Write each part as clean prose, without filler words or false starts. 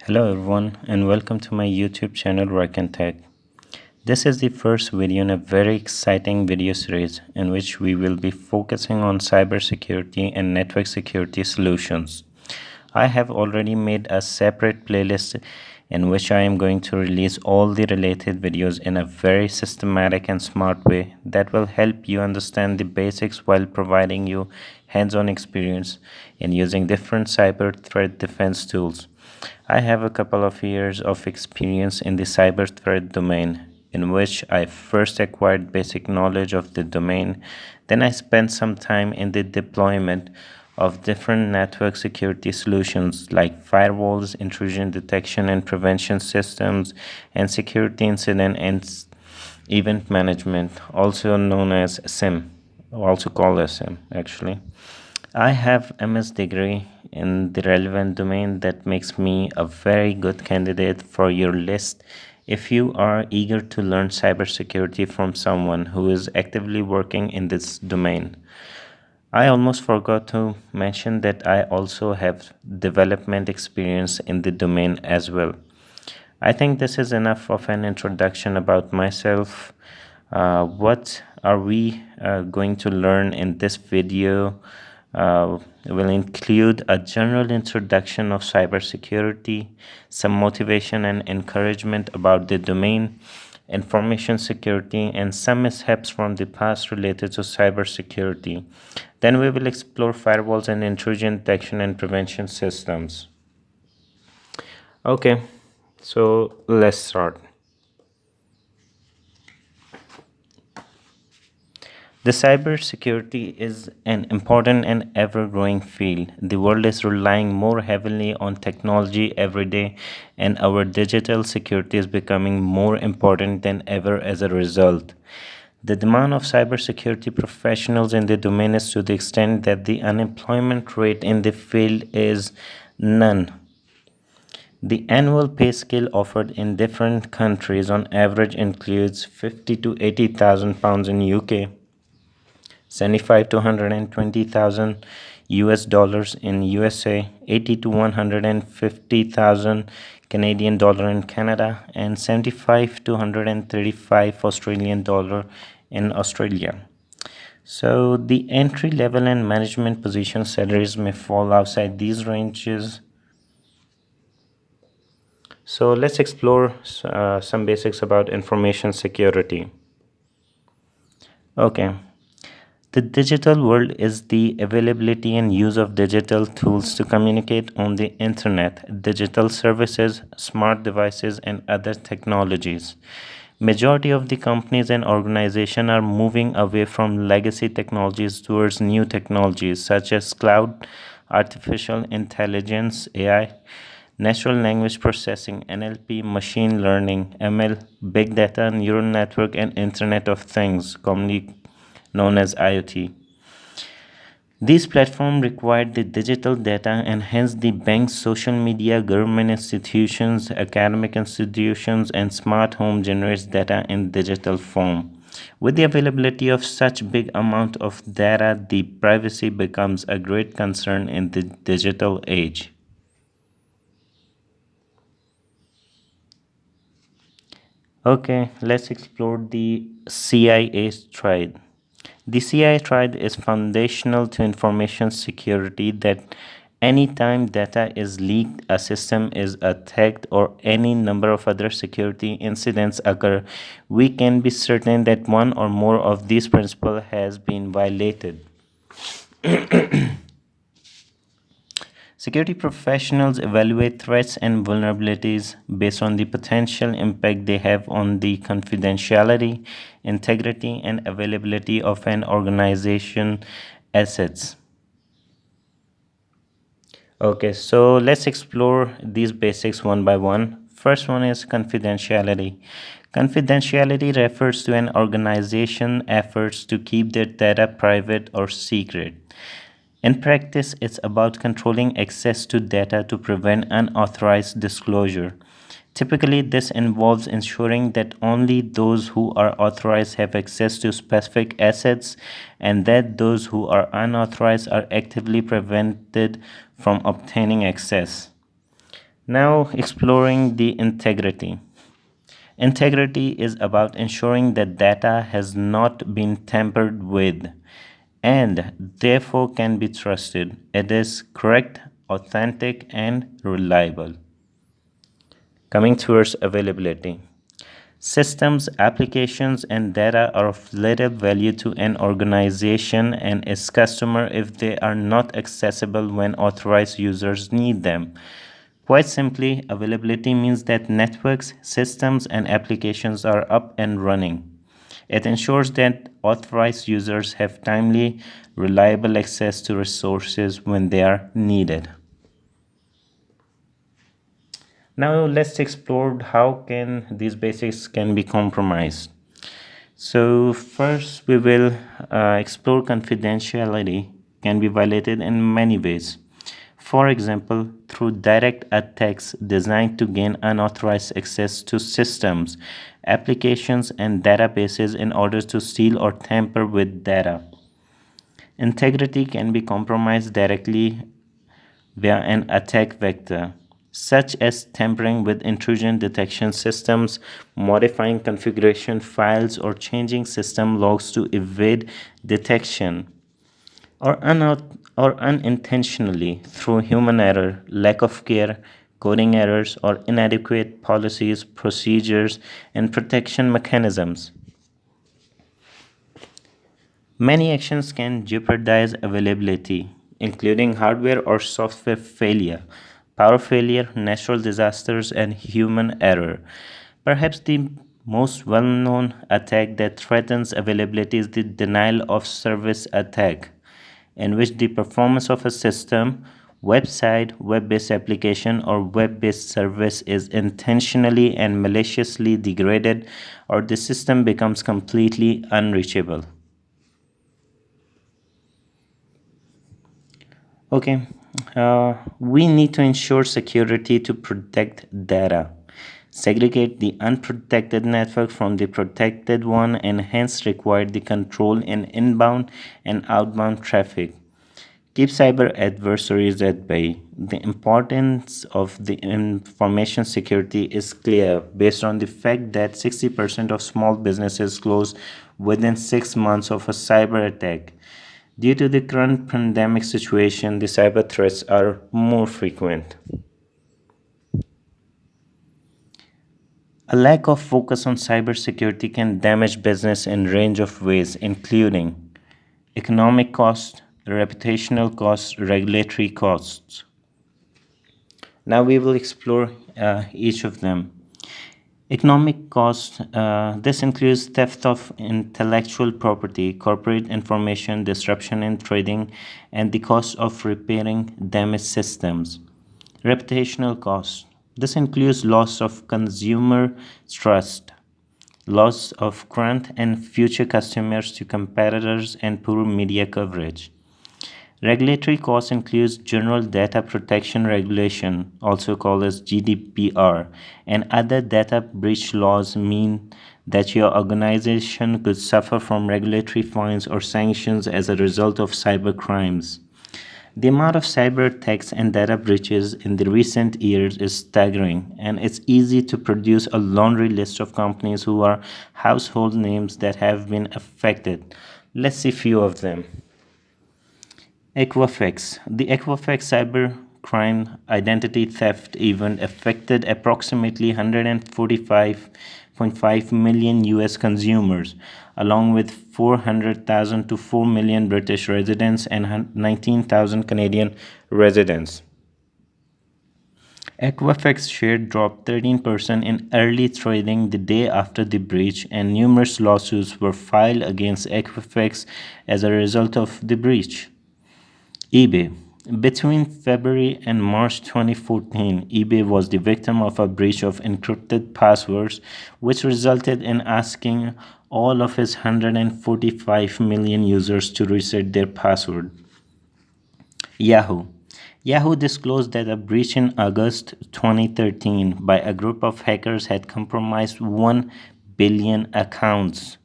Hello everyone and welcome to my YouTube channel Rock and Tech. This is the first video in a very exciting video series in which we will be focusing on cybersecurity and network security solutions. I have already made a separate playlist in which I am going to release all the related videos in a very systematic and smart way that will help you understand the basics while providing you hands-on experience in using different cyber threat defense tools. I have a couple of years of experience in the cyber threat domain, in which I first acquired basic knowledge of the domain. Then I spent some time in the deployment of different network security solutions like firewalls, intrusion detection and prevention systems, and security incident and event management, also known as SIEM, also called as SIEM actually. I have MS degree in the relevant domain that makes me a very good candidate for your list if you are eager to learn cybersecurity from someone who is actively working in this domain. I almost forgot to mention that I also have development experience in the domain as well. I think this is enough of an introduction about myself. What are we going to learn in this video? Will include a general introduction of cybersecurity, some motivation and encouragement about the domain, information security, and some mishaps from the past related to cybersecurity. Then we will explore firewalls and intrusion detection and prevention systems. Okay, so let's start. The cybersecurity is an important and ever-growing field. The world is relying more heavily on technology every day, and our digital security is becoming more important than ever as a result. The demand of cybersecurity professionals in the domain is to the extent that the unemployment rate in the field is none. The annual pay scale offered in different countries on average includes 50 to 80,000 pounds in UK, 75 to 120,000 US dollars in USA, 80 to 150,000 Canadian dollar in Canada, and 75 to 135 Australian dollar in Australia. So the entry level and management position salaries may fall outside these ranges. So let's explore some basics about information security. Okay. The digital world is the availability and use of digital tools to communicate on the internet, digital services, smart devices, and other technologies. Majority of the companies and organizations are moving away from legacy technologies towards new technologies such as cloud, artificial intelligence, AI, natural language processing, NLP, machine learning, ML, big data, neural network, and Internet of Things, commonly known as IoT. These platforms require the digital data, and hence the banks, social media, government institutions, academic institutions, and smart home generates data in digital form. With the availability of such big amount of data, the privacy becomes a great concern in the digital age. Okay, let's explore the CIA triad. The CIA triad is foundational to information security that anytime data is leaked, a system is attacked, or any number of other security incidents occur, we can be certain that one or more of these principles has been violated. Security professionals evaluate threats and vulnerabilities based on the potential impact they have on the confidentiality, integrity, and availability of an organization assets. Okay, so let's explore these basics one by one. First one is confidentiality. Confidentiality refers to an organization efforts to keep their data private or secret. In practice, it's about controlling access to data to prevent unauthorized disclosure. Typically, this involves ensuring that only those who are authorized have access to specific assets and that those who are unauthorized are actively prevented from obtaining access. Now, exploring the integrity. Integrity is about ensuring that data has not been tampered with and therefore can be trusted. It is correct, authentic, and reliable. Coming towards availability. Systems, applications, and data are of little value to an organization and its customer if they are not accessible when authorized users need them. Quite simply, availability means that networks, systems, and applications are up and running. It ensures that authorized users have timely, reliable access to resources when they are needed. Now let's explore how can these basics can be compromised. So first we will explore confidentiality can be violated in many ways. For example, through direct attacks designed to gain unauthorized access to systems, applications, and databases in order to steal or tamper with data. Integrity can be compromised directly via an attack vector, such as tampering with intrusion detection systems, modifying configuration files, or changing system logs to evade detection, or unintentionally through human error, lack of care, coding errors, or inadequate policies, procedures, and protection mechanisms. Many actions can jeopardize availability, including hardware or software failure, power failure, natural disasters, and human error. Perhaps the most well known attack that threatens availability is the denial of service attack, in which the performance of a system, website, web based application, or web based service is intentionally and maliciously degraded, or the system becomes completely unreachable. Okay, we need to ensure security to protect data, segregate the unprotected network from the protected one, and hence require the control in inbound and outbound traffic. Keep cyber adversaries at bay. The importance of the information security is clear based on the fact that 60% of small businesses close within 6 months of a cyber attack. Due to the current pandemic situation, the cyber threats are more frequent. A lack of focus on cybersecurity can damage business in a range of ways, including economic costs, reputational costs, regulatory costs. Now we will explore each of them. Economic cost, this includes theft of intellectual property, corporate information, disruption in trading, and the cost of repairing damaged systems. Reputational cost, this includes loss of consumer trust, loss of current and future customers to competitors, and poor media coverage. Regulatory costs includes General Data Protection Regulation, also called as GDPR, and other data breach laws mean that your organization could suffer from regulatory fines or sanctions as a result of cyber crimes. The amount of cyber attacks and data breaches in the recent years is staggering, and it's easy to produce a laundry list of companies who are household names that have been affected. Let's see few of them. Equifax. The Equifax cybercrime identity theft event affected approximately 145.5 million US consumers, along with 400,000 to 4 million British residents and 19,000 Canadian residents. Equifax share dropped 13% in early trading the day after the breach, and numerous lawsuits were filed against Equifax as a result of the breach. eBay. Between February and March 2014, eBay was the victim of a breach of encrypted passwords, which resulted in asking all of its 145 million users to reset their password. Yahoo. Yahoo disclosed that a breach in August 2013 by a group of hackers had compromised 1 billion accounts.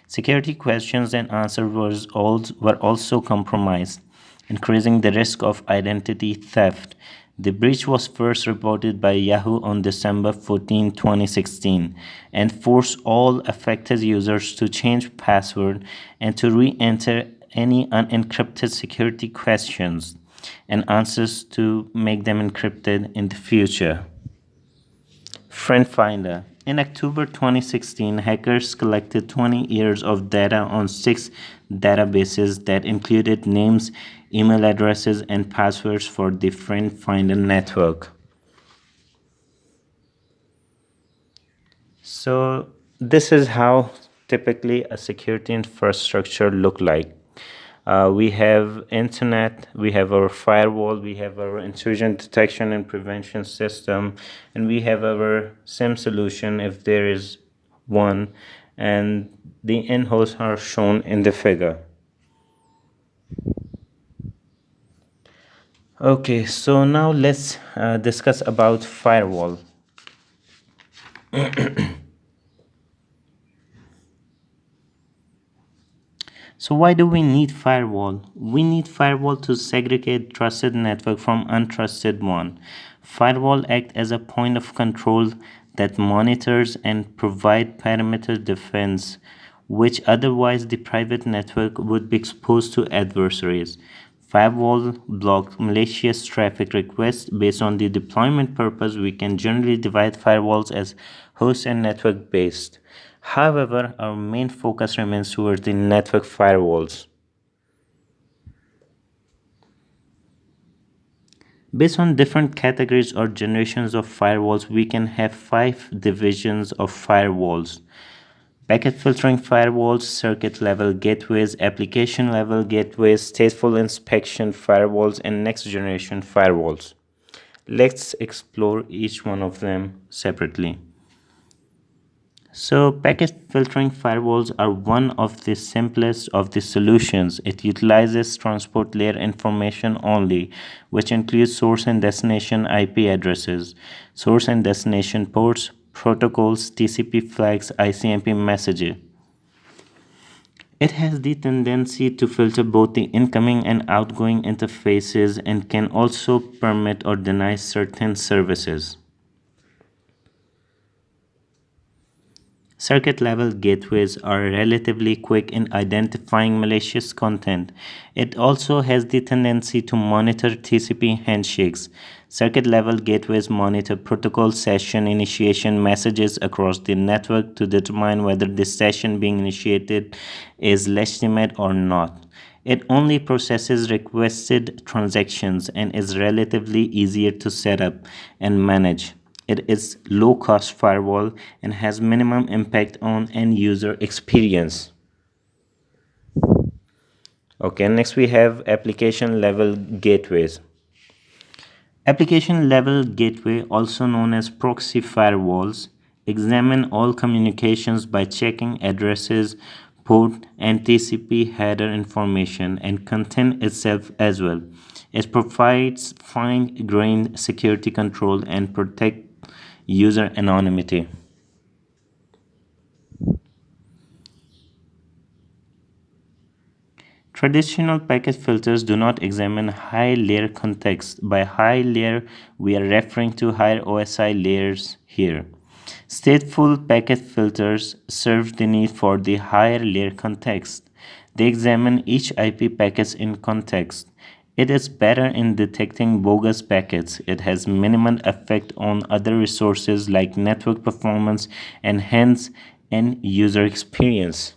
Security questions and answers were also compromised, increasing the risk of identity theft. The breach was first reported by Yahoo on December 14, 2016, and forced all affected users to change password and to re-enter any unencrypted security questions and answers to make them encrypted in the future. Friend Finder. In October 2016, hackers collected 20 years of data on 6 databases that included names, email addresses, and passwords for the Friend Finder network. So this is how typically a security infrastructure look like. We have internet, we have our firewall, we have our intrusion detection and prevention system, and we have our SIEM solution if there is one, and the in-hosts are shown in the figure. Okay, so now let's discuss about firewall. So why do we need firewall? We need firewall to segregate trusted network from untrusted one. Firewall act as a point of control that monitors and provide perimeter defense, which otherwise the private network would be exposed to adversaries. Firewall block malicious traffic requests. Based on the deployment purpose, we can generally divide firewalls as host and network based. However, our main focus remains towards the network firewalls. Based on different categories or generations of firewalls, we can have 5 divisions of firewalls. Packet filtering firewalls, circuit level gateways, application level gateways, stateful inspection firewalls, and next generation firewalls. Let's explore each one of them separately. So packet filtering firewalls are one of the simplest of the solutions. It utilizes transport layer information only, which includes source and destination IP addresses, source and destination ports, protocols, TCP flags, ICMP messages. It has the tendency to filter both the incoming and outgoing interfaces and can also permit or deny certain services. Circuit level gateways are relatively quick in identifying malicious content. It also has the tendency to monitor TCP handshakes. Circuit level gateways monitor protocol session initiation messages across the network to determine whether the session being initiated is legitimate or not. It only processes requested transactions and is relatively easier to set up and manage. It is low-cost firewall and has minimum impact on end-user experience. Okay, next we have application level gateways. Application level gateway, also known as proxy firewalls, examine all communications by checking addresses, port, and TCP header information and content itself as well. It provides fine-grained security control and protect user anonymity. Traditional packet filters do not examine high layer context. By high layer, we are referring to higher OSI layers here. Stateful packet filters serve the need for the higher layer context. They examine each IP packets in context. It is better in detecting bogus packets. It has minimal effect on other resources like network performance and hence end user experience.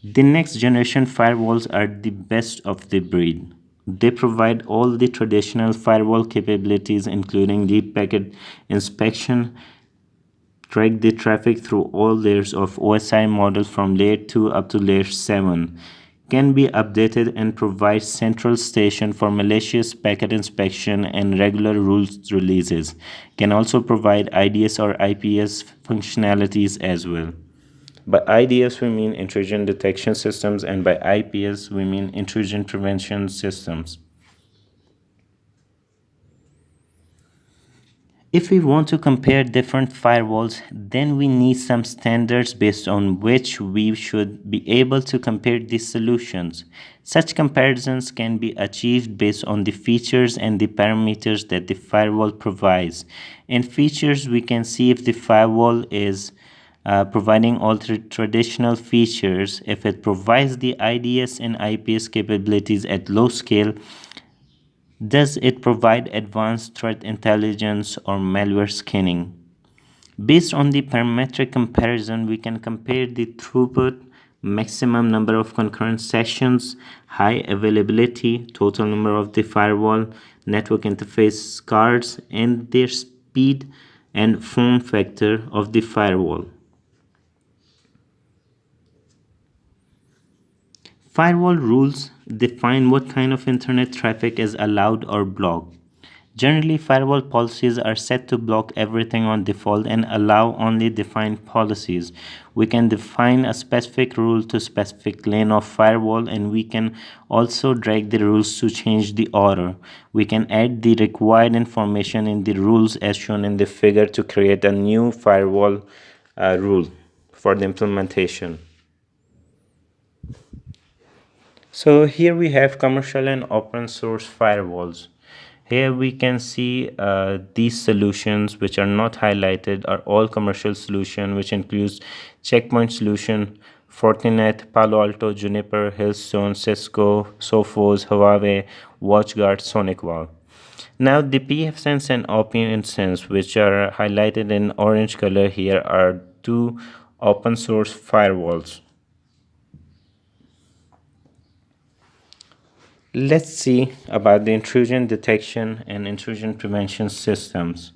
The next generation firewalls are the best of the breed. They provide all the traditional firewall capabilities including deep packet inspection, track the traffic through all layers of OSI model from layer 2 up to layer 7, can be updated and provide central station for malicious packet inspection and regular rules releases, can also provide IDS or IPS functionalities as well. By IDS we mean intrusion detection systems and by IPS we mean intrusion prevention systems. If we want to compare different firewalls, then we need some standards based on which we should be able to compare these solutions. Such comparisons can be achieved based on the features and the parameters that the firewall provides. In features, we can see if the firewall is providing all traditional features, if it provides the IDS and IPS capabilities at low scale. Does it provide advanced threat intelligence or malware scanning? Based on the parametric comparison, we can compare the throughput, maximum number of concurrent sessions, high availability, total number of the firewall, network interface cards, and their speed and form factor of the firewall. Firewall rules define what kind of internet traffic is allowed or blocked. Generally, firewall policies are set to block everything on default and allow only defined policies. We can define a specific rule to specific lane of firewall, and we can also drag the rules to change the order. We can add the required information in the rules as shown in the figure to create a new firewall rule for the implementation. So here we have commercial and open source firewalls. Here we can see these solutions which are not highlighted are all commercial solution, which includes Checkpoint solution, Fortinet, Paloalto, Juniper, Hillstone, CISCO, Sophos, Huawei, WatchGuard, Sonicwall. Now the pfSense and OPNSense, which are highlighted in orange color here, are two open source firewalls. Let's see about the intrusion detection and intrusion prevention systems.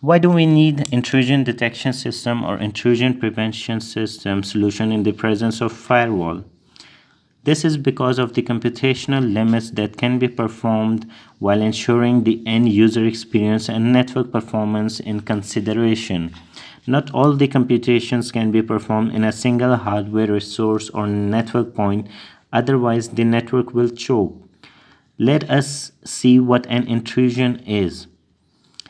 Why do we need intrusion detection system or intrusion prevention system solution in the presence of firewall? This is because of the computational limits that can be performed while ensuring the end user experience and network performance in consideration. Not all the computations can be performed in a single hardware resource or network point, otherwise the network will choke. Let us see what an intrusion is.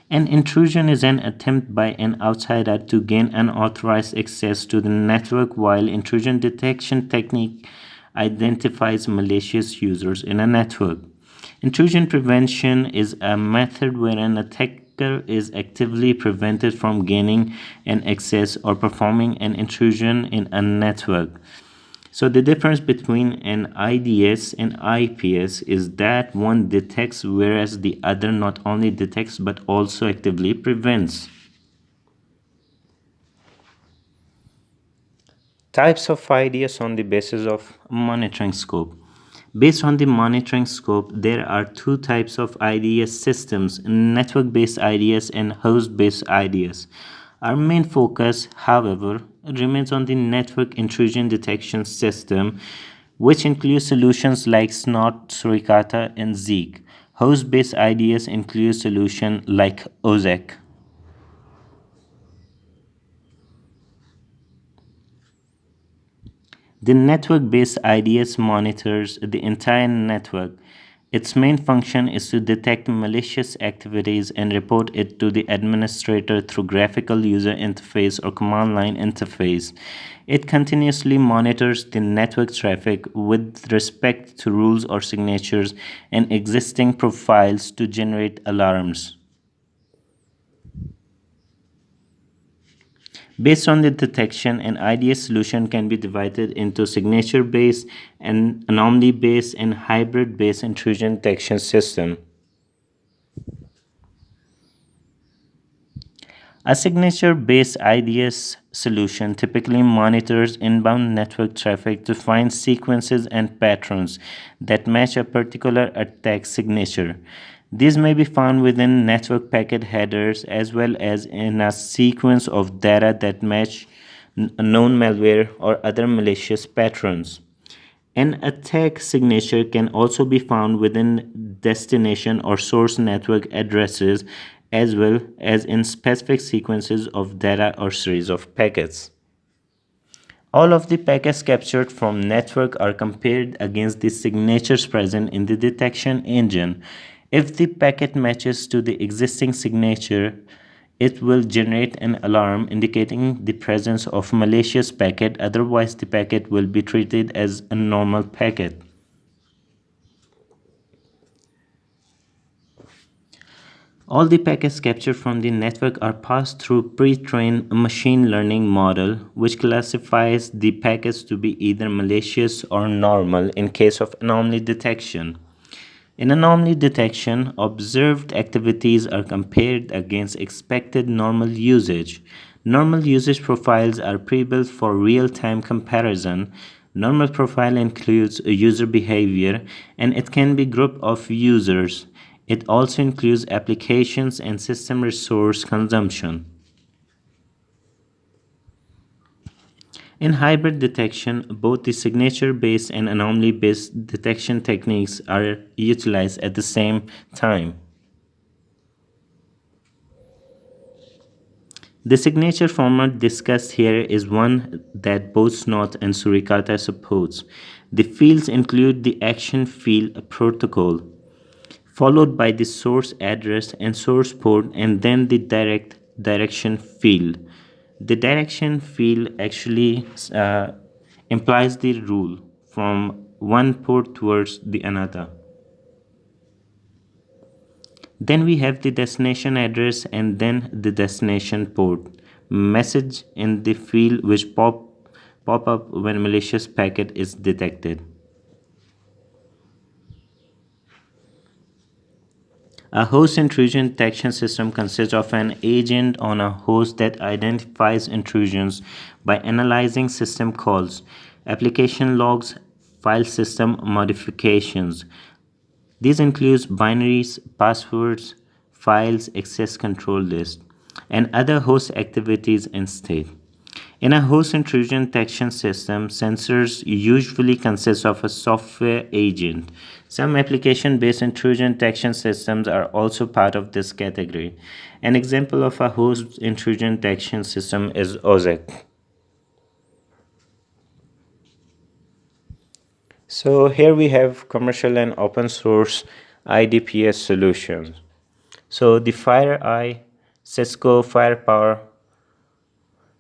An intrusion is an attempt by an outsider to gain unauthorized access to the network, while intrusion detection technique identifies malicious users in a network. Intrusion prevention is a method where an attacker is actively prevented from gaining an access or performing an intrusion in a network. So the difference between an IDS and IPS is that one detects whereas the other not only detects but also actively prevents. Types of IDS on the basis of monitoring scope. Based on the monitoring scope, there are two types of IDS systems, network-based IDS and host-based IDS. Our main focus, however, remains on the network intrusion detection system, which includes solutions like Snort, Suricata, and Zeek. Host-based IDS include solutions like OZEC. The network-based IDS monitors the entire network. Its main function is to detect malicious activities and report it to the administrator through graphical user interface or command line interface. It continuously monitors the network traffic with respect to rules or signatures and existing profiles to generate alarms. Based on the detection, an IDS solution can be divided into signature-based and anomaly-based and hybrid-based intrusion detection system. A signature-based IDS solution typically monitors inbound network traffic to find sequences and patterns that match a particular attack signature. These may be found within network packet headers as well as in a sequence of data that match known malware or other malicious patterns. An attack signature can also be found within destination or source network addresses as well as in specific sequences of data or series of packets. All of the packets captured from network are compared against the signatures present in the detection engine. If the packet matches to the existing signature, it will generate an alarm indicating the presence of malicious packet. Otherwise, the packet will be treated as a normal packet. All the packets captured from the network are passed through pre-trained machine learning model, which classifies the packets to be either malicious or normal in case of anomaly detection. In anomaly detection, observed activities are compared against expected normal usage. Normal usage profiles are pre-built for real-time comparison. Normal profile includes a user behavior, and it can be group of users. It also includes applications and system resource consumption. In hybrid detection, both the signature-based and anomaly-based detection techniques are utilized at the same time. The signature format discussed here is one that both Snot and Suricata supports. The fields include the action field protocol, followed by the source address and source port, and then the direction field. The direction field actually implies the rule from one port towards the another. Then we have the destination address and then the destination port. Message in the field which pop up when malicious packet is detected. A host intrusion detection system consists of an agent on a host that identifies intrusions by analyzing system calls, application logs, file system modifications. These include binaries, passwords, files, access control list, and other host activities and state. In a host intrusion detection system, sensors usually consist of a software agent. Some application-based intrusion detection systems are also part of this category. An example of a host intrusion detection system is OZEC. So here we have commercial and open source IDPS solutions. So the FireEye, CISCO, Firepower,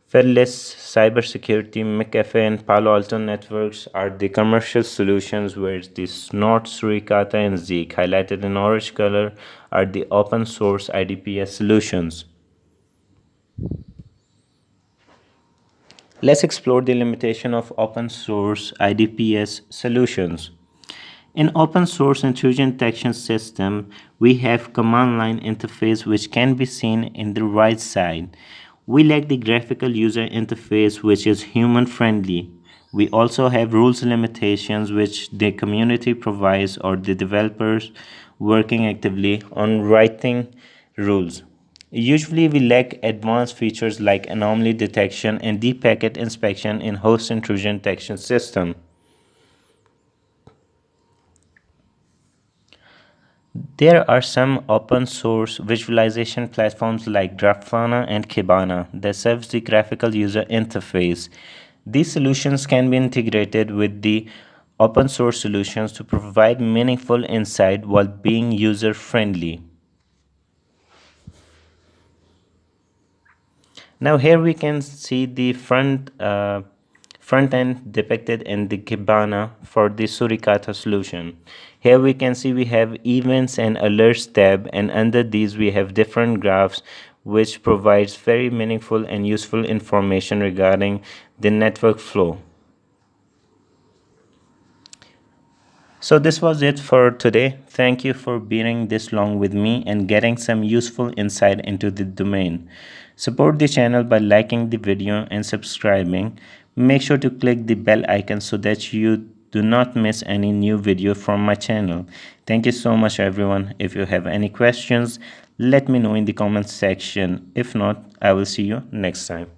Fearless Cybersecurity, McAfee, and Paloalto networks are the commercial solutions, whereas the Snort, Suricata, and Zeek, highlighted in orange color, are the open source IDPS solutions. Let's explore the limitation of open source IDPS solutions. In open source intrusion detection system, we have command line interface which can be seen in the right side. We lack the graphical user interface which is human friendly. We also have rules limitations which the community provides or the developers working actively on writing rules. Usually we lack advanced features like anomaly detection and deep packet inspection in host intrusion detection system. There are some open source visualization platforms like Grafana and Kibana that serves the graphical user interface. These solutions can be integrated with the open source solutions to provide meaningful insight while being user friendly. Now here we can see the front end depicted in the Kibana for the Suricata solution. Here we can see we have events and alerts tab, and under these we have different graphs which provides very meaningful and useful information regarding the network flow. So this was it for today. Thank you for bearing this long with me and getting some useful insight into the domain. Support the channel by liking the video and subscribing. Make sure to click the bell icon so that you do not miss any new video from my channel. Thank you so much everyone. If you have any questions, let me know in the comments section. If not, I will see you next time.